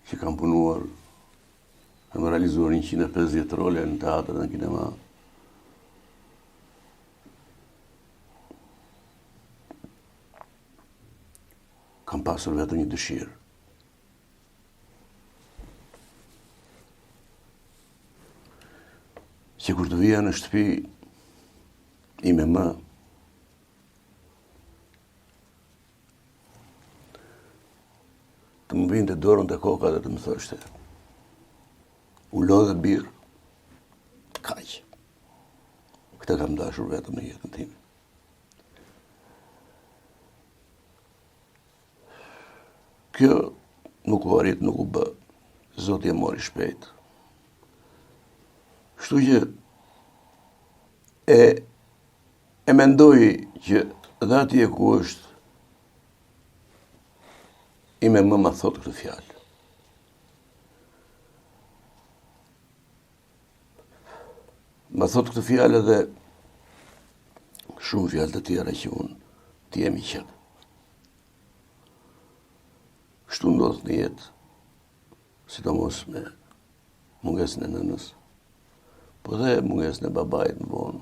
që kam punuar, kam realizuar 150 role në teatr dhe në kinema. Kam pasur vetëm një dëshirë. Që kur të vija në shtëpi ime më, të më vinte dorën të koka dhe të më thoshte, u lodhe birë, kaq. Këtë kam dashur vetëm në jetën time. Kjo nuk u arrit, nuk u bë. Zoti e mori shpejt. Kështu që e mendoj që dhe atje ku është ime më ma thot këtë fjalë. Ma thot këtë fjalë edhe shumë fjalë të tjera që unë t'i jemi qëtë. Kështu ndodhë në jetë, sidomos me mungesën e nënës, po dhe mungesën e babait në vonë.